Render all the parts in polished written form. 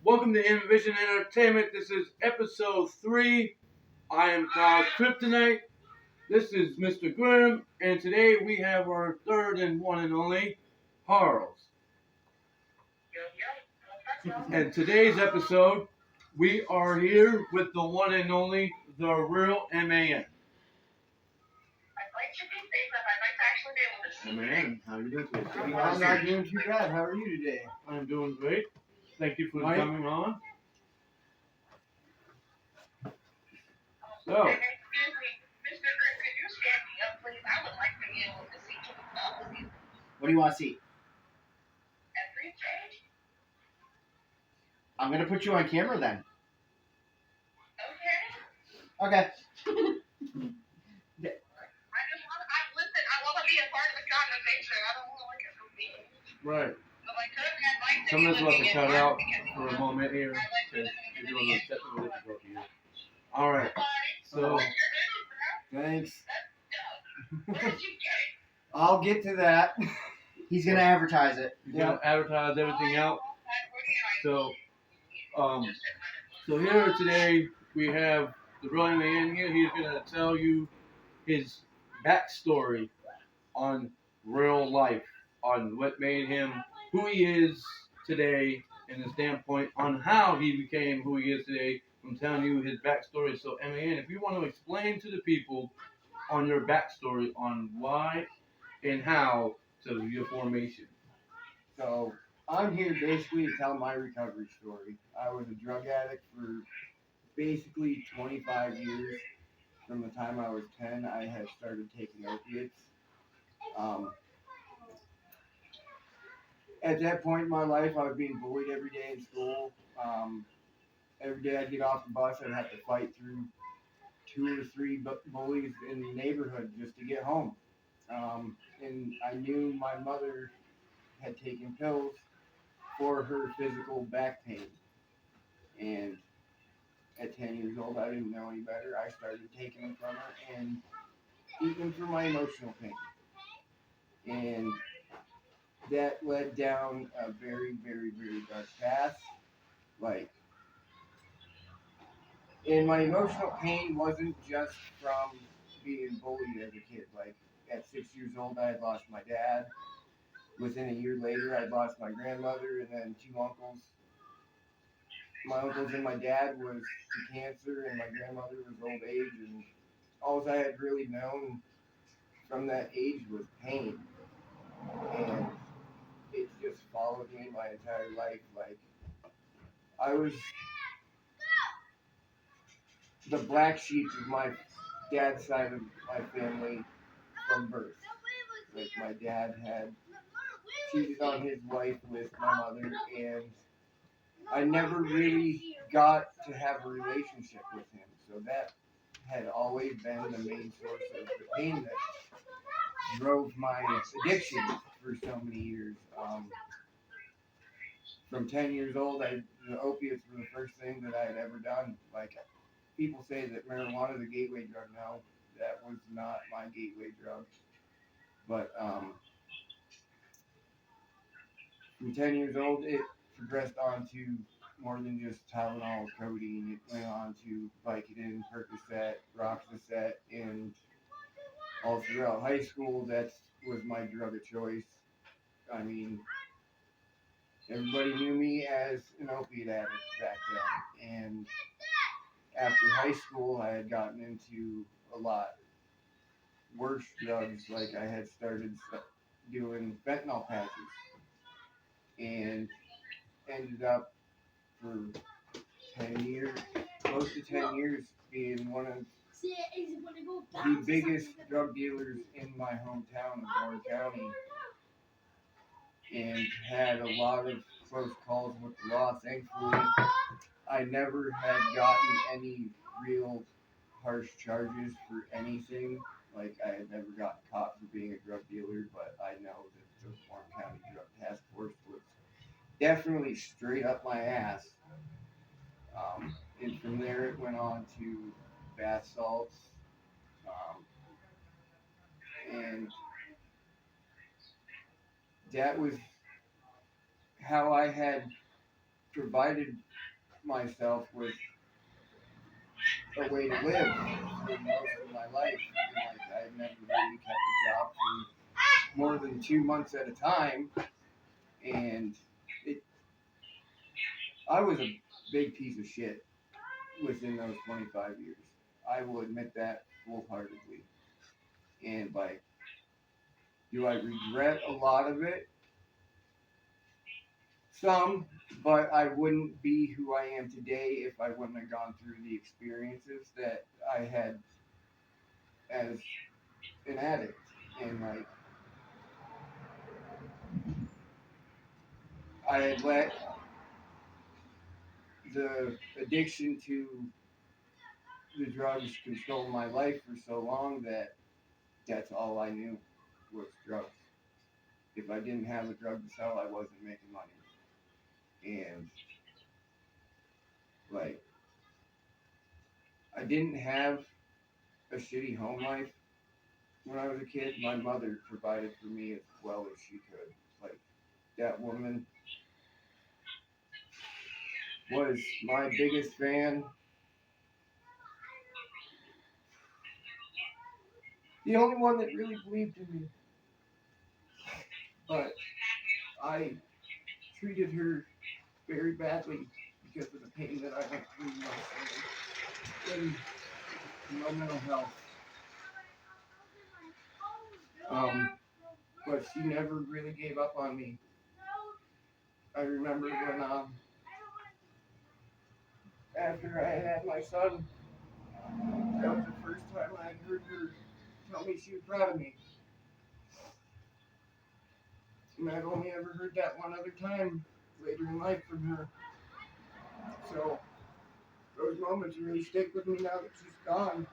Welcome to Envision Entertainment. This is episode 3. I am called Kryptonite. This is Mr. Grimm, and today we have our third and one and only, Harles. And today's episode, we are here with the one and only, the real MAN. Man, how are you doing today? I'm not doing too bad. How are you today? I'm doing great. Thank you for Mike? coming on. So, Excuse me, Mr. Grimm, could you stand me up, please? I would like to be able to see to the top of you. What do you want to see? Every change? I'm gonna put you on camera then. Okay. Okay. Listen, I want to be a part of the conversation. I don't want to look at the meeting. right. But like, I'd like to Some be of us will have looking to at cut Mark out because for a moment here I like to because live you're in doing the a technical difficulty here. All right. So, What's your name, bro? Thanks. Where did you get it? I'll get to that. He's gonna advertise it. you're gonna advertise everything out. So, so here today we have the brilliant man here. He's gonna tell you his backstory on real life, on what made him who he is today, and the standpoint on how he became who he is today. I'm telling you his backstory. So, MAN, if you want to explain to the people on your backstory on why and how to your formation. So I'm here basically to tell my recovery story. I was a drug addict for basically 25 years. From the time I was 10, I had started taking opiates. At that point in my life, I was being bullied every day in school. Every day I'd get off the bus, I'd have to fight through 2 or 3 bullies in the neighborhood just to get home. And I knew my mother had taken pills for her physical back pain. And at 10 years old, I didn't know any better. I started taking them from her and eating them for my emotional pain. And that led down a very, very, very dark path. And my emotional pain wasn't just from being bullied as a kid. At 6 years old, I had lost my dad. Within a year later, I lost my grandmother and then 2 uncles. My uncles and my dad was to cancer, and my grandmother was old age, and all I had really known from that age was pain. And it just followed me my entire life. I was the black sheep of my dad's side of my family from birth. My dad had cheated on his wife with my mother, and I never really got to have a relationship with him. So that had always been the main source of the pain that drove my addiction for so many years. From 10 years old, the opiates were the first thing that I had ever done. People say that marijuana is a gateway drug. No, that was not my gateway drug. But from 10 years old, it progressed on to more than just Tylenol, codeine. It went on to Vicodin, Percocet, Roxicet, and all throughout high school, that was my drug of choice. I mean, everybody knew me as an opiate addict back then. And after high school, I had gotten into a lot worse drugs. I had started doing fentanyl patches and ended up for 10 years, close to 10 years, being one of the biggest drug dealers in my hometown of Warren County, and had a lot of close calls with the law. Thankfully, I never had gotten any real harsh charges for anything. I had never gotten caught for being a drug dealer, but I know that the Warren County Drug Task Force was definitely straight up my ass. And from there, it went on to bath salts. And that was how I had provided myself with a way to live for most of my life. And like I never really kept a job for more than 2 months at a time. And it, I was a big piece of shit within those 25 years. I will admit that wholeheartedly. And like, do I regret a lot of it? Some, but I wouldn't be who I am today if I wouldn't have gone through the experiences that I had as an addict. And like, I had let the addiction to the drugs control my life for so long that that's all I knew was drugs. If I didn't have a drug to sell, I wasn't making money. And like, I didn't have a shitty home life when I was a kid. My mother provided for me as well as she could. Like, that woman was my biggest fan. The only one that really believed in me. But I treated her very badly because of the pain that I went through in my mental health. But she never really gave up on me. I remember when after I had my son, that was the first time I heard her tell me she was proud of me. And I've only ever heard that one other time later in life from her. So those moments really stick with me now that she's gone.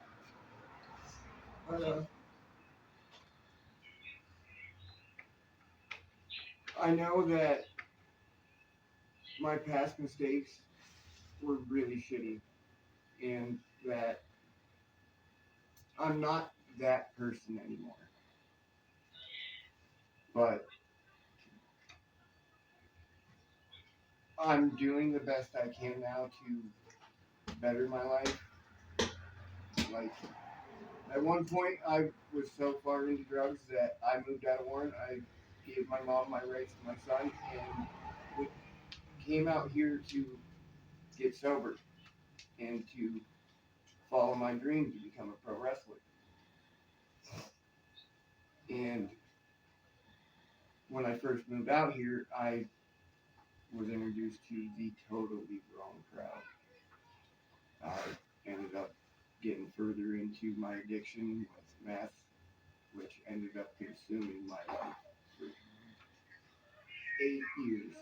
But I know that my past mistakes were really shitty, and that I'm not that person anymore. But I'm doing the best I can now to better my life. Like, at one point, I was so far into drugs that I moved out of Warren. I gave my mom my rights to my son, and we came out here to get sober and to follow my dream to become a pro wrestler. And when I first moved out here, I was introduced to the totally wrong crowd. I ended up getting further into my addiction with meth, which ended up consuming my life for 8 years.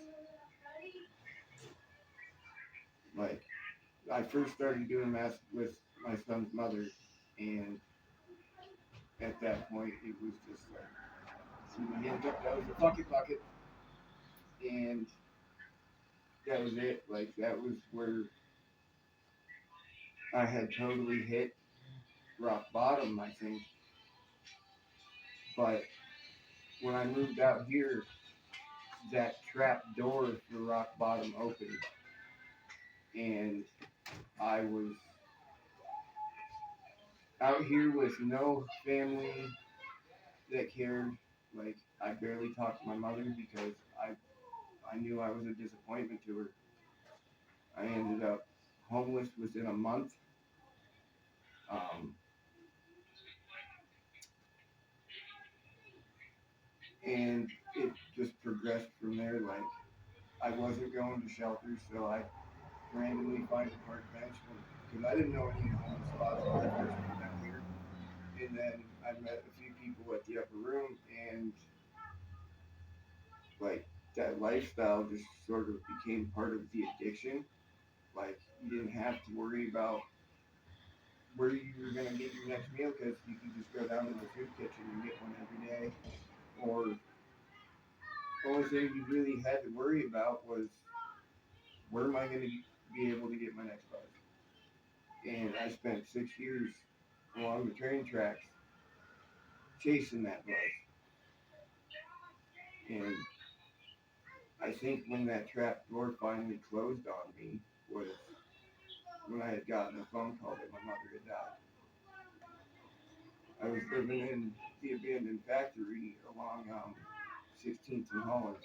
Like, I first started doing meth with my son's mother, and at that point, it was just like, threw my hands up, that was the bucket, and that was it. Like, that was where I had totally hit rock bottom, I think. But when I moved out here, that trap door for rock bottom opened, and I was out here with no family that cared. Like, I barely talked to my mother because I knew I was a disappointment to her. I ended up homeless within a month. Um, and it just progressed from there. Like, I wasn't going to shelters, so I randomly find a park bench because I didn't know any homeless spots when I first moved down here. And then I met a few people at the upper room, and like, that lifestyle just sort of became part of the addiction. Like, you didn't have to worry about where you were going to get your next meal because you could just go down to the food kitchen and get one every day. Or the only thing you really had to worry about was, where am I going to be able to get my next buzz? And I spent 6 years along the train tracks chasing that buzz. And I think when that trap door finally closed on me was when I had gotten a phone call that my mother had died. I was living in the abandoned factory along 16th and Holland,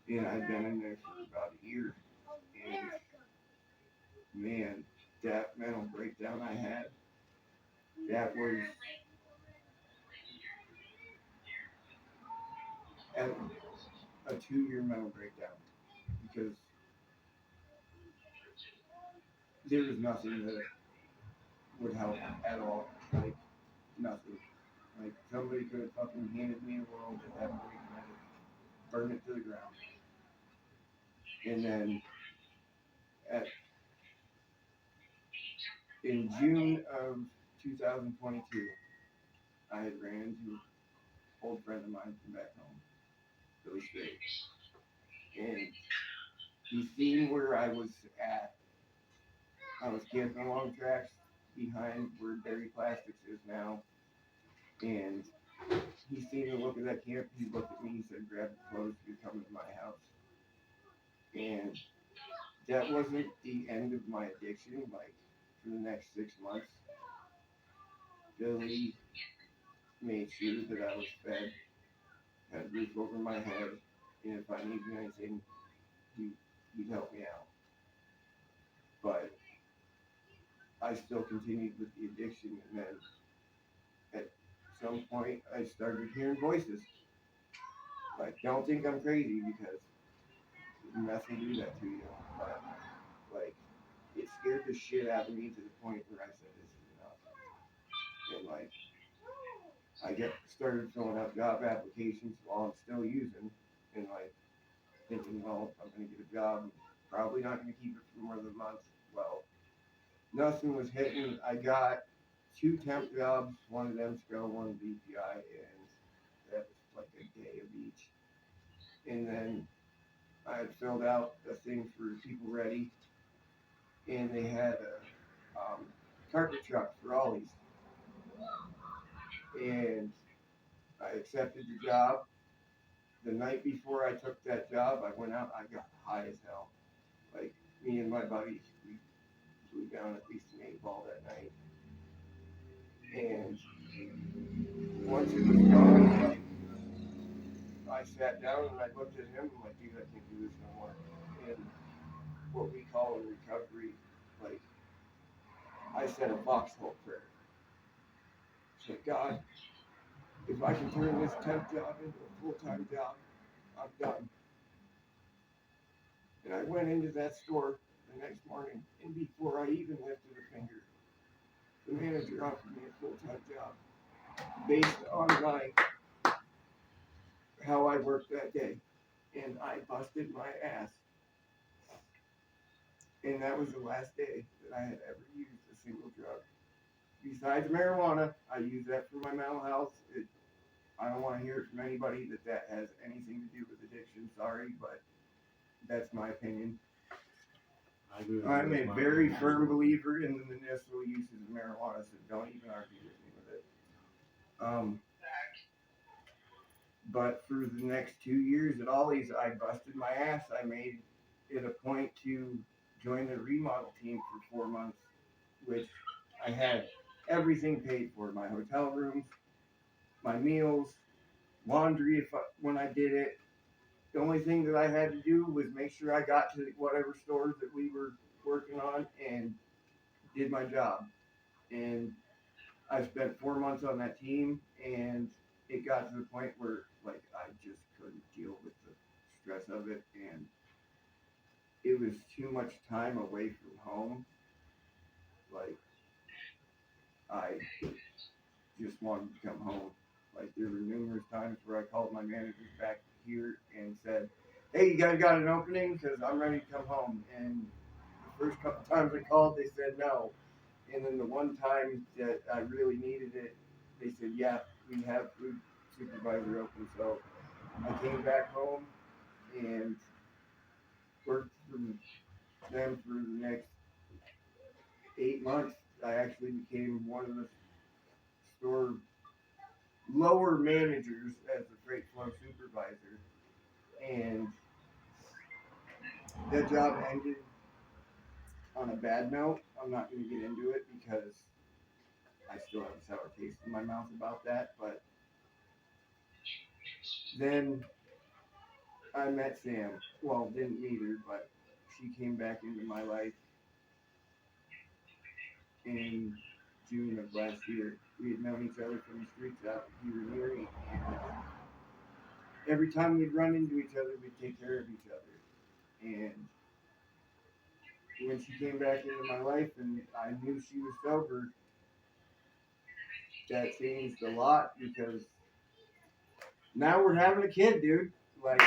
and I'd been in there for about a year. And man, that mental breakdown I had, that was at a 2 year mental breakdown because there was nothing that would help at all. Like, nothing. Like, somebody could have fucking handed me the world at that point and I'd burn it to the ground. And then at, in June of 2022, I had ran into an old friend of mine from back home, Billy Straight. And he seen where I was at. I was camping along tracks behind where Berry Plastics is now. And he seen the look of that camp. He looked at me, he said, grab the clothes, you're coming to my house. And that wasn't the end of my addiction. Like, for the next 6 months, Billy made sure that I was fed, had a roof over my head, and if I needed anything, he'd help me out. But I still continued with the addiction, and then at some point I started hearing voices. Like, don't think I'm crazy because meth will do that to you. But, like, it scared the shit out of me to the point where I said, this is enough. And, like, I started filling out job applications while I'm still using, and, like, thinking, well, I'm going to get a job, I'm probably not going to keep it for more than a month. Well, nothing was hitting. I got 2 temp jobs, one of them SCO, one BPI, and that was like a day of each. And then I had filled out a thing for People Ready, and they had a carpet truck for Ollie's. And I accepted the job. The night before I took that job, I went out, I got high as hell. Like, me and my buddies, we blew down at least an 8 ball that night. And once it was gone, like, I sat down and I looked at him and I'm like, dude, I can't do this no more. And what we call in recovery, like, I said a foxhole prayer. I said, God, if I can turn this temp job into a full-time job, I'm done. And I went into that store the next morning, and before I even lifted a finger, the manager offered me a full-time job based on how I worked that day. And I busted my ass. And that was the last day that I had ever used a single drug. Besides marijuana, I use that for my mental health. I don't want to hear it from anybody that has anything to do with addiction. Sorry, but that's my opinion. I'm a very firm believer in the medicinal uses of marijuana, so don't even argue with me with it. But for the next 2 years at Ollie's, I busted my ass. I made it a point to join the remodel team for 4 months, which I had everything paid for. My hotel rooms, my meals, laundry when I did it. The only thing that I had to do was make sure I got to whatever stores that we were working on and did my job. And I spent 4 months on that team, and it got to the point where, like, I just couldn't deal with the stress of it, and it was too much time away from home. Like, I just wanted to come home. Like, there were numerous times where I called my managers back here and said, hey, you guys got an opening? Because I'm ready to come home. And the first couple times I called, they said no. And then the one time that I really needed it, they said, yeah, we have food supervisor open. So I came back home and worked for them for the next 8 months. I actually became one of the store lower managers as the freight flow supervisor. and that job ended on a bad note. I'm not going to get into it because I still have a sour taste in my mouth about that. But then I met Sam. Well, didn't meet her, but she came back into my life in June of last year. We had known each other from the streets out here in Erie, and every time we'd run into each other, we'd take care of each other. And when she came back into my life and I knew she was sober, that changed a lot because now we're having a kid, dude. Like,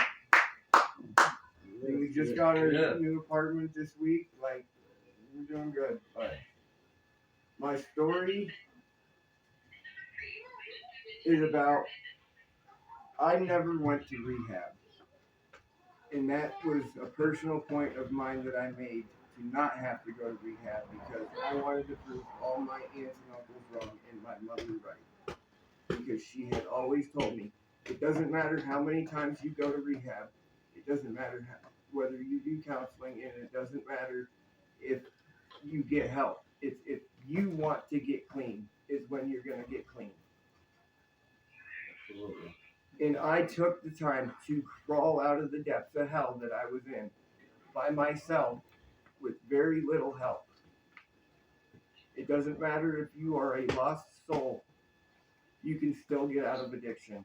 we just got our new apartment this week. Like, we're doing good. But my story is about I never went to rehab. And that was a personal point of mine that I made to not have to go to rehab because I wanted to prove all my aunts and uncles wrong and my mother right. Because she had always told me, it doesn't matter how many times you go to rehab, it doesn't matter whether you do counseling, and it doesn't matter if you get help. It's if you want to get clean is when you're going to get clean. Absolutely. And I took the time to crawl out of the depths of hell that I was in by myself with very little help. It doesn't matter if you are a lost soul, you can still get out of addiction.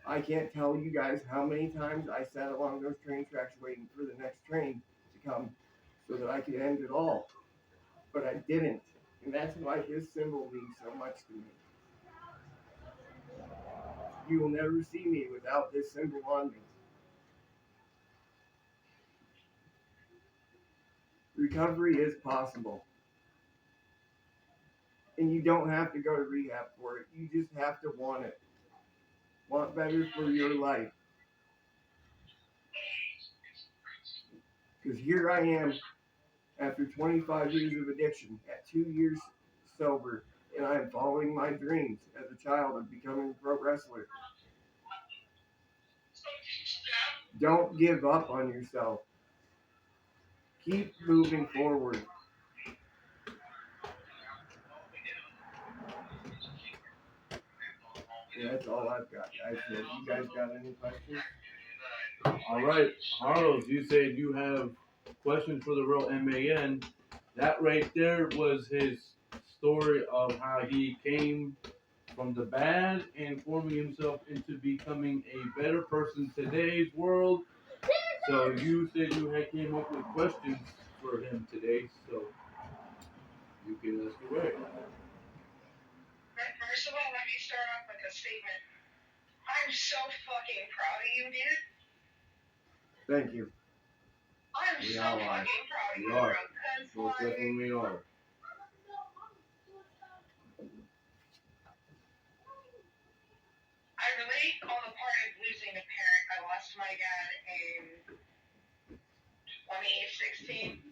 I can't tell you guys how many times I sat along those train tracks waiting for the next train to come so that I could end it all. But I didn't. And that's why this symbol means so much to me. You will never see me without this symbol on me. Recovery is possible. And you don't have to go to rehab for it. You just have to want it. Want better for your life. Because here I am, after 25 years of addiction, at 2 years sober, and I am following my dreams as a child of becoming a pro wrestler. Don't give up on yourself. Keep moving forward. And that's all I've got, guys. So if you guys got any questions? All right, Harlow, you said you have questions for the real MAN. That right there was his story of how he came from the bad and forming himself into becoming a better person in today's world. So you said you had came up with questions for him today, so you can ask away. First of all, let me start off with a statement. I'm so fucking proud of you, dude. Thank you. I'm so fucking proud of you, We are. bro. Because, Most definitely are. I relate on the part of losing a parent. I lost my dad in 2016.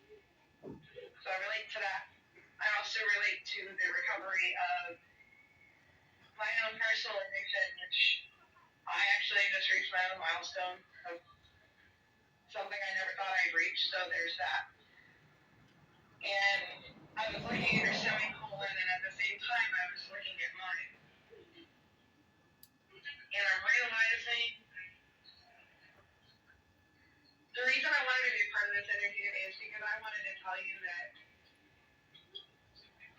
So I relate to that. I also relate to the recovery of my own personal addiction, which I actually just reached my own milestone of something I never thought I'd reach. So there's that. And I was looking at her semicolon, and at the same time, I was looking at mine. And I'm realizing the reason I wanted to be part of this interview is because I wanted to tell you that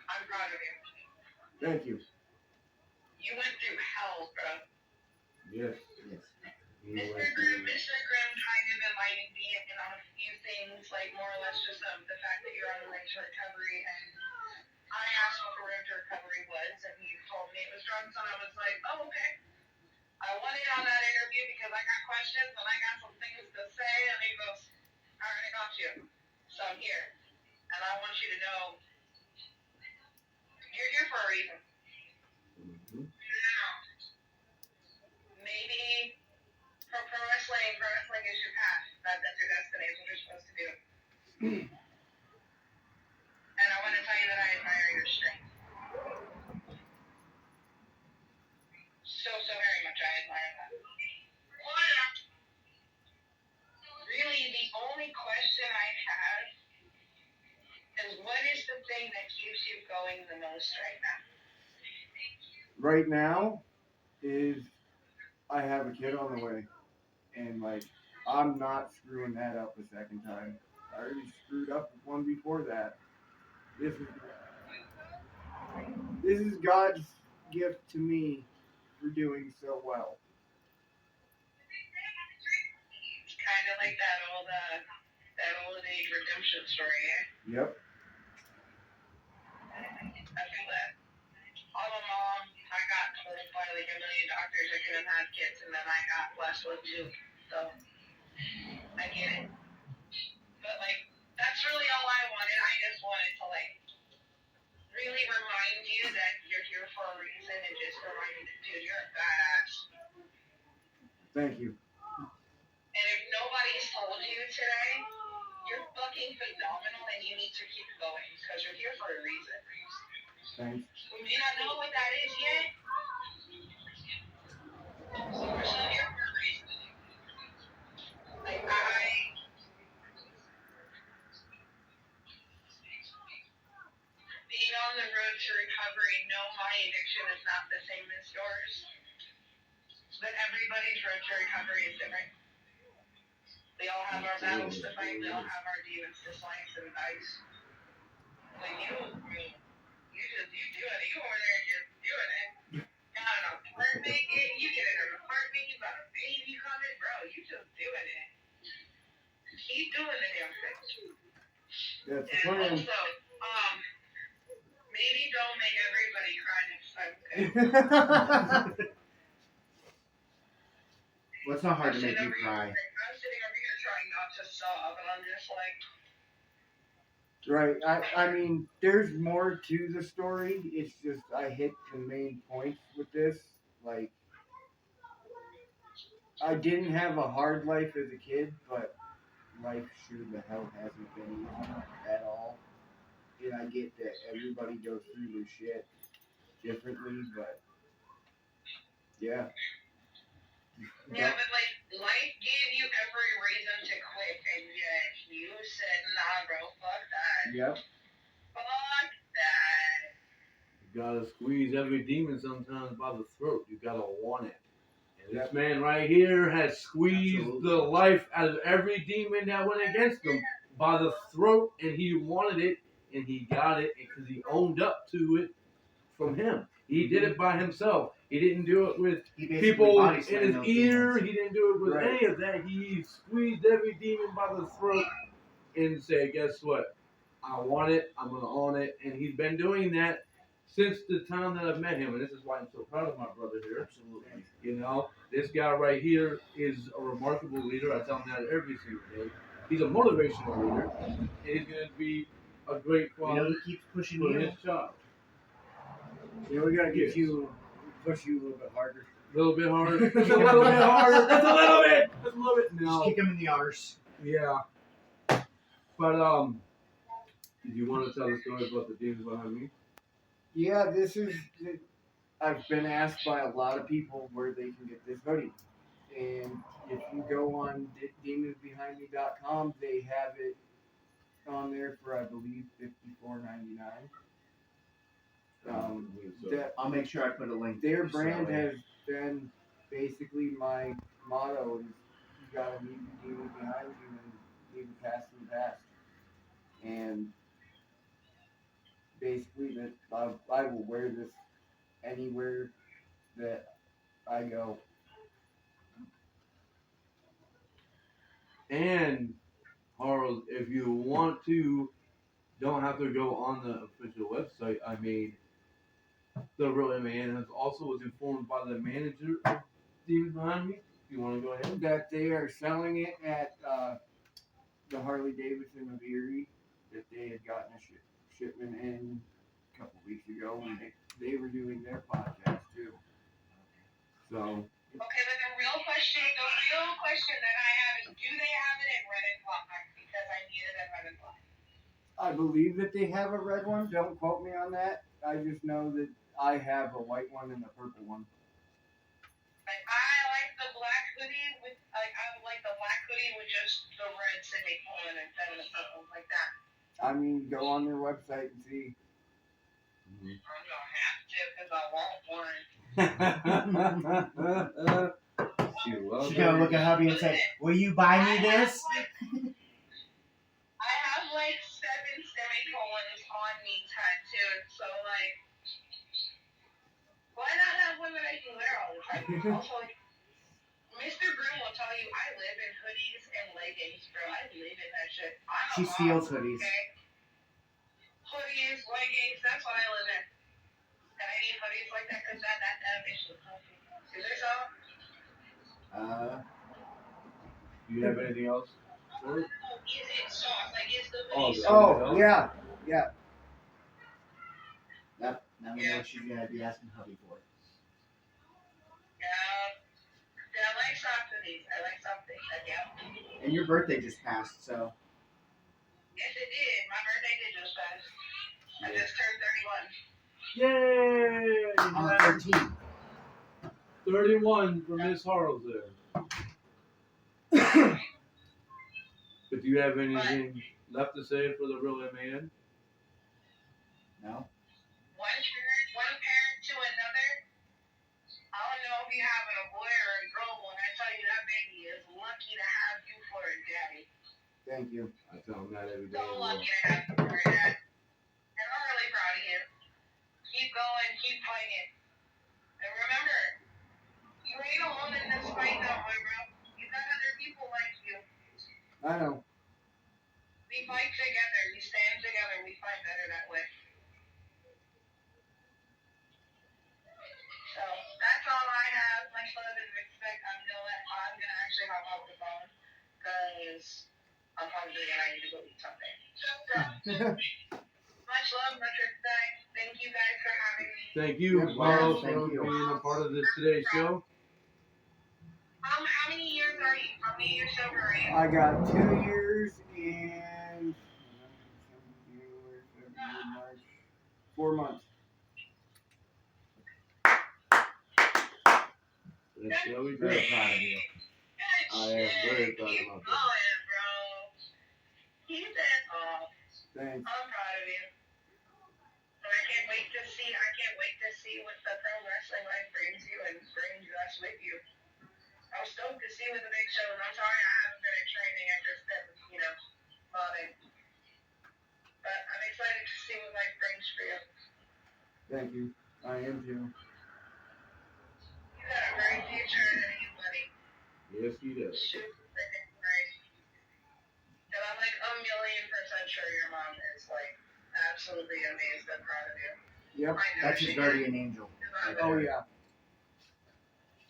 I'm proud of you. Thank you. You went through hell, bro. Yes. Mr. Grimm kind of enlightened me on a few things, like more or less just the fact that you're on the road to recovery. And I asked what the road to recovery was, and he told me it was drugs, and I was like, oh, okay. I went in on that interview because I got questions and I got some things to say, and he goes, all right, I got you. So I'm here. And I want you to know you're here for a reason. Mm-hmm. Now, maybe pro wrestling is your path. That's your destiny. It's what you're supposed to do. And I want to tell you that I admire your strength. thing that keeps you going the most right now? Right now is I have a kid on the way, and like I'm not screwing that up a second time. I already screwed up one before that. This is God's gift to me for doing so well. It's kind of like that old age redemption story. Yep. I feel that. I'm a mom. I got told by like a million doctors I couldn't have kids, and then I got blessed with two. So I get it. But like, that's really all I wanted. I just wanted to like really remind you that you're here for a reason, and just remind you that, dude, you're a badass. Thank you. And if nobody's told you today, you're fucking phenomenal, and you need to keep going because you're here for a reason. Thanks. We may not know what that is yet. We're still here for a reason. Like being on the road to recovery, no, my addiction is not the same as yours. But everybody's road to recovery is different. We all have our battles to fight. We all have our demons to slice and dice. But you do it. You over there just doing it. Got an apartment. You get in an apartment. You got a baby coming, bro. You just doing it. Keep doing the damn thing. That's the And plan. also, maybe don't make everybody cry next time. Okay? Well, it's not hard to make you cry. I'm sitting over here trying not to sob, and I'm just like, Right. I mean, there's more to the story. It's just I hit the main points with this. Like, I didn't have a hard life as a kid, but life sure the hell hasn't been easy at all. And I get that everybody goes through their shit differently, but yeah. yeah, but like, life gave you every reason to quit, and yet you said, nah, bro, fuck that. Yep. Fuck that. You gotta squeeze every demon sometimes by the throat. You gotta want it. And this Yep. man right here has squeezed Absolutely. the life out of every demon that went against him by the throat, and he wanted it, and he got it, because he owned up to it from him. He did it by himself. He didn't do it with He basically people body in slammed his those ear. demons. He didn't do it with Right. any of that. He squeezed every demon by the throat and said, guess what? I want it. I'm going to own it. And he's been doing that since the time that I've met him. And this is why I'm so proud of my brother here. Absolutely. You know, this guy right here is a remarkable leader. I tell him that every single day. He's a motivational leader. And he's going to be a great You know, father he keeps pushing for you. his child. Yeah, we gotta get Yes. you, push you a little bit harder. A little bit harder. Just a little bit harder. Just a little bit. Just a little bit. Just No. kick him in the arse. Yeah. But did you want to tell the story about the demons behind me? Yeah, I've been asked by a lot of people where they can get this hoodie. And if you go on demonsbehindme.com, they have it on there for, I believe, $54.99. I'll make sure I put a link. Their just so brand that way. has been basically my motto is you gotta leave the demons behind you and leave the past in the past. And basically that I will wear this anywhere that I go. And Harld, if you want to, don't have to go on the official website. I made the real man has also was informed by the manager of Demons Behind Me. You want to go ahead? That they are selling it at the Harley Davidson of Erie. That they had gotten a shipment in a couple weeks ago, and they were doing their podcast too. So okay, but the real question that I have is, do they have it in red and black? Because I need it in red and black. I believe that they have a red one. Don't quote me on that. I just know that I have a white one and a purple one. Like, I like the black hoodie I would like the black hoodie with just the red semicolon instead of the purple, like that. I mean, go on their website and see. I'm gonna have to because I want one. She She's gonna look at hubby and say, "Will you buy me this?" I have like 7 semicolons on me tattooed, so like, why not have one that I can wear all the time? Also, like, Mr. Groom will tell you I live in hoodies and leggings, bro. I live in that shit. I'm She a mom, steals hoodies. okay? Hoodies, leggings, that's what I live in. And I need hoodies like that because that makes me comfy. Is there some? Do you have anything else? No, is it soft? Like, is the Oh, hoodie the- soft? Oh, yeah. Yeah. Yep. Now we know what she's gonna be asking hubby for. Yeah. Yeah, I like soft hoodies. I like soft things. Yeah. And your birthday just passed, so Yes, it did. My birthday did just pass. I just turned 31. Yay! on the 13th. 31 for Miss Harles there. But do you have anything left to say for the real MAN? No. One parent to another. I don't know if you have a boy or a girl. When I tell you that baby is lucky to have you for a daddy. Thank you. I tell him that every day. So lucky to have you for a dad. And I'm really proud of you. Keep going. Keep fighting. And remember, you ain't alone in this fight, though, boy, bro. You got other people like you. I know. We fight together. We stand together. We fight better that way. So that's all I have. Much love and respect. I'm gonna actually hop off the phone because I'm hungry and I need to go eat something. So much love, much respect. Thank you guys for having me. Thank you, Yeah, Carlos, thank for you. being a part of this today's show. How many years are you? How many years sober are you? I got 2 years and January, February, March, 4 months. That's what we do. Very proud of you. Good I am very shit. proud of Keep myself. going, bro. Keep it up. Thanks. I'm proud of you. And I can't wait to see what the pro wrestling life brings you and brings us with you. I was stoked to see with the big shows. I'm sorry I haven't been in training. I've just been, modding. But I'm excited to see what life brings for you. Thank you. I am too. You got a bright future ahead of you, buddy. Yes, he does. Super freaking bright. And I'm like 1,000,000% sure your mom is like absolutely amazed and proud of you. Yep. I know That's she his guardian angel. is. Oh, yeah.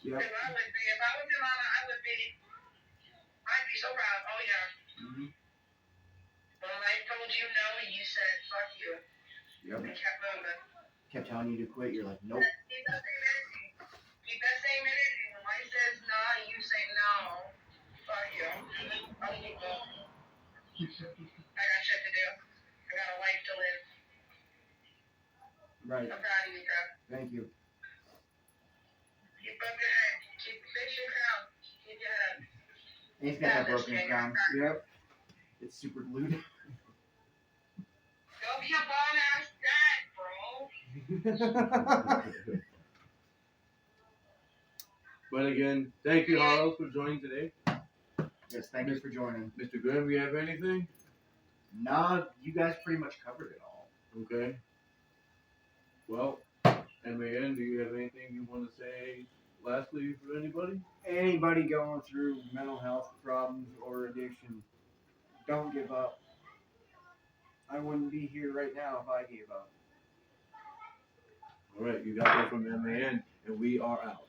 Yep. Because I would be, if I was your mama, I'd be so proud. Oh yeah. Mhm. When I told you no, and you said fuck you. Yep. And kept moving. Kept telling you to quit. You're like, nope. Keep that same energy. Keep that same energy. When life says no, you say no. Fuck you. I'll keep going. I got shit to do. I got a life to live. Right. I'm proud of you, bro. Thank you. Keep up your head. Keep fix your crown. Keep your head up. And he's got that broken crown. Yep. It's super glued. Go be a bomb ass dad, bro. But again, thank you, Harlos, for joining today. Yes, thank you for joining. Mr. Graham, you have anything? Nah, you guys pretty much covered it all. Okay. Well, MAN, do you have anything you want to say lastly for anybody? Anybody going through mental health problems or addiction, don't give up. I wouldn't be here right now if I gave up. All right, you got that from MAN, and we are out.